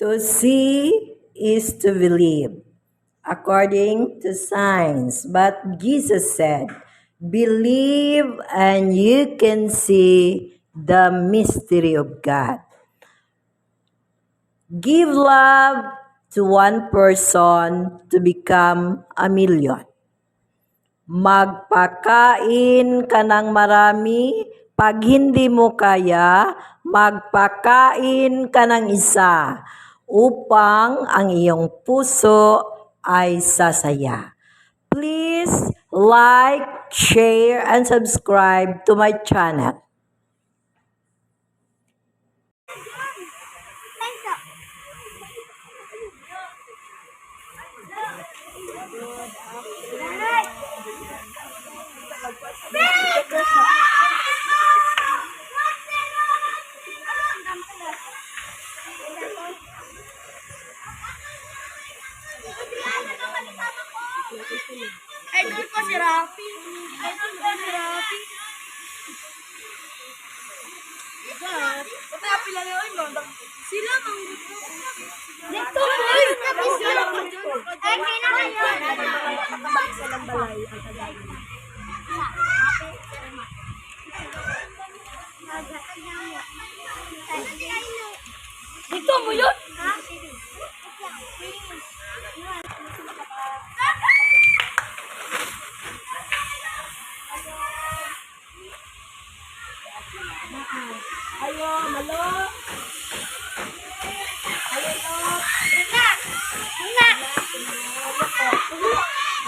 To see is to believe, according to science. But Jesus said, believe and you can see the mystery of God. Give love to one person to become a million. Magpakain ka ng marami. Pag hindi mo kaya, magpakain ka ng isa upang ang iyong puso ay sasaya. Please like, share, and subscribe to my channel. Idol ko si Rafi. Idol ko si Rafi. Patapi lang yun, no? Sila mang gusto. Dito mo yun. Ay, dito mo yun? Ayo, malo. Ayo, to. Ina. Ina.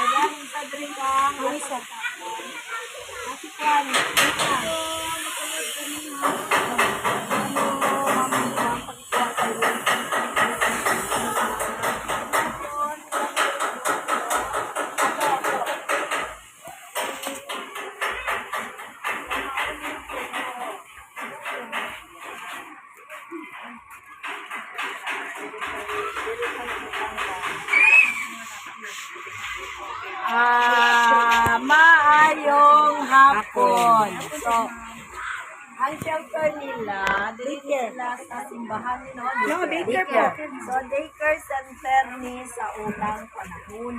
Ayan, sa drink ka. Alisa. Asikan. Maayong hapon. So, ang shelter nila, dito sila sa simbahan, no? Daycare. So, daycare center ni sa unang panahon.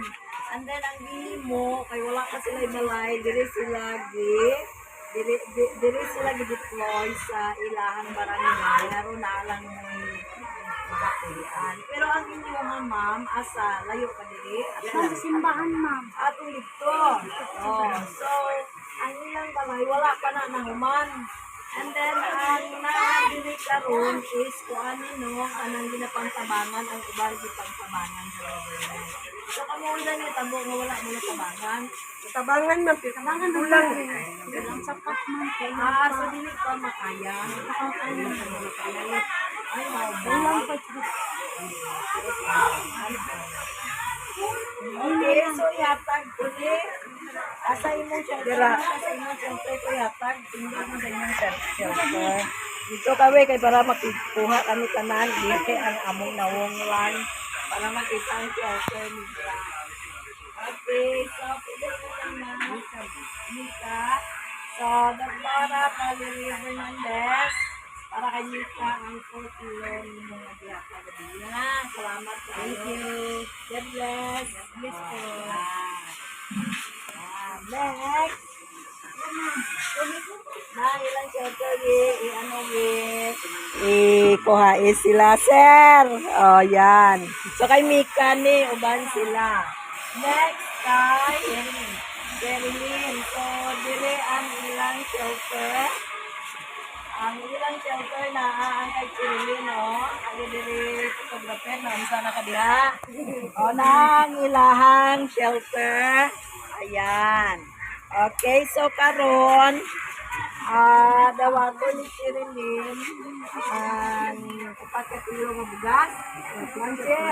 And then, ang mo, kay wala pa sila ibalay, diri sila deploy sa ilahang barangay. Naroon na lang makatulian. Pero ang inyong ma'am, asa, layo ka diri? Sa simbahan, ma'am. Atong dito. Oh, so, ang ilang balay, wala pa na nahuman. And then, ang nakadiri karon is kung ano, anang ginapangtabangan, ang ubang gipangtabangan sa government. So, kamulan niya, tabo nga wala mo na tabangan. Tabangan na, tabangan na lang. Ang sapat, ma'am. So, dili pa makaya. Ay, Ulang pa. okay, so yatag ko ni. Asa imong shelter? Asa imong shelter ko yatag. Tingnan mo sa inyong shelter. Dito kami kay para makikuha kami tanan. Dito ang among nawonglan. Para makita ang shelter nila. Okay, so pwede ko naman. Mika. So, Dr. Valerie Hernandez. Para kay Mika ang 4 kilo ng mga diapa. Salamat po. Thank you. God bless. Bless po. Next. Na ilang shelter kuha sila, sir. Oh, yan. So, kay Mika ni, uban sila. Next, kay Jerilyn. So, dire ang ilang shelter. Ang ilang shelter na ang kay Jerilyn, no? Ang dire photographer, no? Sana ka diha. O, na ang ilahang shelter. Ayan. Okay, so karon dawato ni Jerilyn ang 4 kilo nga bugas. Manche,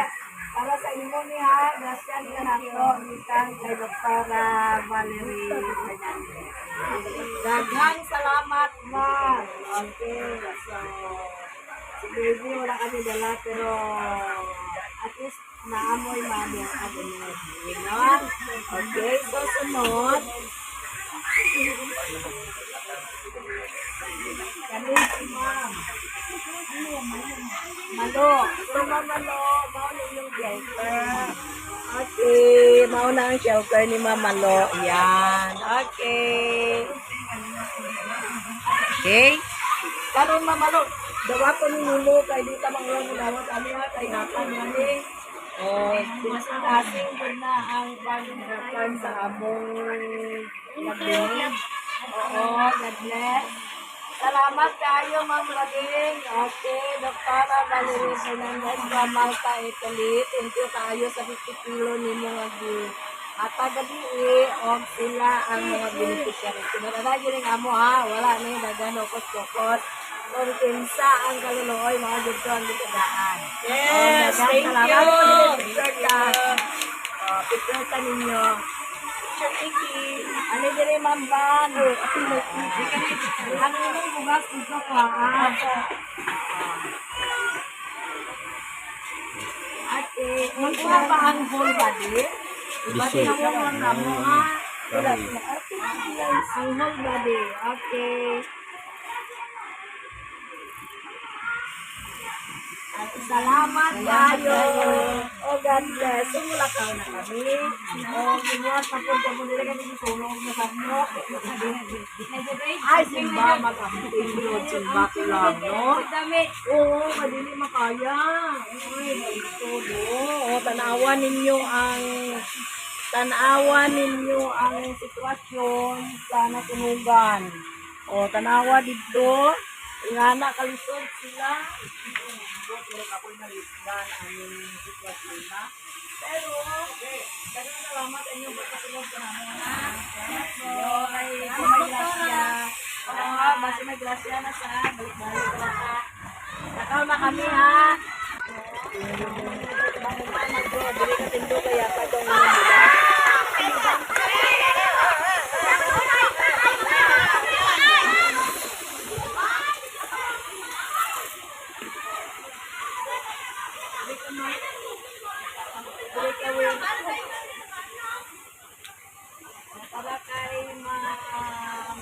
para sa imo niya, grasyan ka nato ikan kay Dr. Valerie Hernandez. Daghang salamat, ma'am. Okay, so si baby wala kami dala pero at least naamoy ma'am yung abunod. Okay, so sunod. Kani si ma'am. Malo. So, ma'am, Malo, mauna yung shelter. Okay, mauna ang shelter ni Ma'am Malo. Yan. Okay. Okay. Karon Ma'am Malo, dawa ko ni Nimo kay di ta mangulang dawa kami ha kay napan gani. Oh, pinasing din na ang pag-return sa among nagbinig. Oo, God bless. Salamat kayo, Ma'am Rading. Okay, Dr. Valerie Fernandez from Malta, Italy. Thank you kayo sa 50 kilo ninyo nga at gabi og sila ang mga beneficiary. Sinarada gyud amo ha, wala ni dagano kokos. Kung kinsa ang kaluluoy mga dito ang gitadaan. Yes, thank you. Picture ta ninyo. Ano dire Ma'am Van? Ano yung bugas dito ka? Ate, magkuha pa ang whole body? Ibati na mo ang namo ha? Ang whole body. Okay. At salamat tayo. Oh, God bless. Sumulakaw na kami. Oh, ginuwat na po kami nila kami susunog na kami. Ay, simba mag-ampinyo. Simba ko lang, no? Oo, madili makaya. Ay, todo. Oh, tanawa ninyo ang sitwasyon sa natunugan. O, tanawa dito. Ingana kalisod sila. Pero ako'y nalisdan ang sitwasyon na. Pero, salamat sa inyo pagkasunod ko namin. May grasya. Basta may grasya na sa balik-balik ko na. Nakaw na kami ha. Dili ka tindo kaya pa itong mga. Para kay Ma'am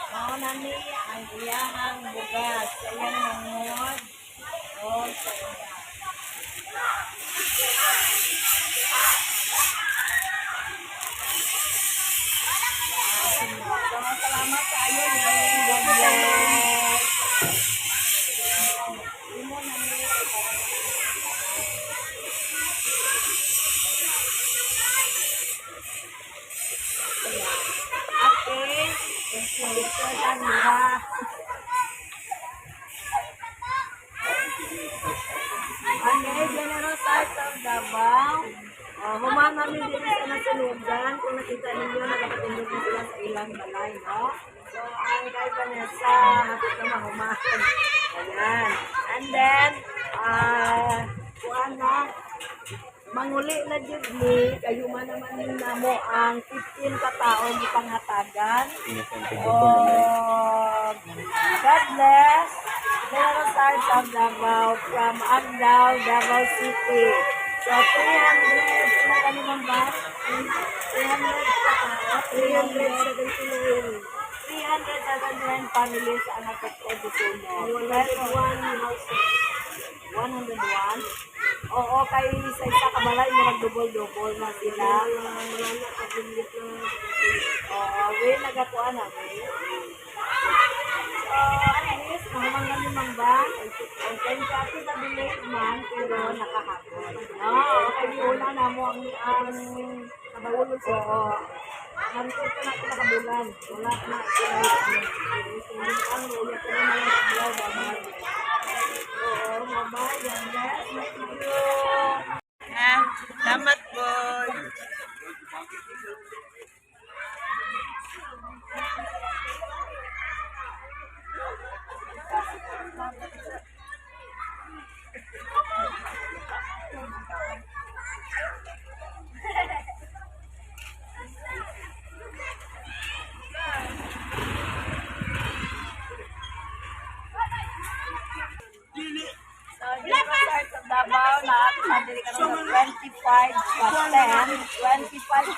mauna ni ang iyahang bugas. Ayan nangod. O, sa iya. Salamat sa iyo. God bless. Imo na ni. Okay. Okay, General Types of Davao. Human namin din sa nasunugan. Kung nakita ninyo, nakapatindog na sila sa ilang balay, no? So, ang kay Vanessa, hatid na mahumahan. Ayan. And then, kuhan na, manguli na dyan ni, kayo man naman namo ang 15 kataong ipanghatagan. God bless. General Types of Davao from Agdao, Davao City. So, 300 na kami ng bus. 379 families ang affected dito. 101. Oo, kay sa isa kabalay mo nagdubol-dubol na sila. Oo, we nagakuan na, we. So, at least, mahumang limang ba? Ang kanya sa village man, pero nakahapon. No, kaya una na mo ang kabawulog ko. Narisod ko na ito nakabulan. Wala na ito na ito. Ang ulit ko na lang sa blaw, babay. Oo, babay. Yan, yes. Salamat po. Davao na madili ka ng 25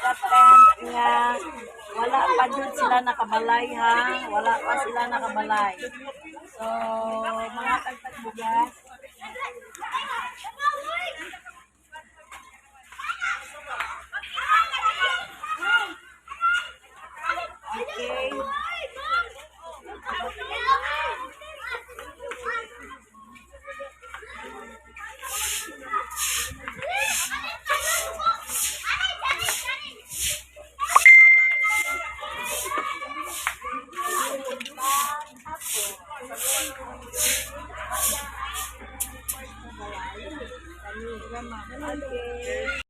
ka 10 nga Wala pa dun sila nakabalay ha. Wala pa sila nakabalay. So, mga tagtagbugas. Okay. Okay.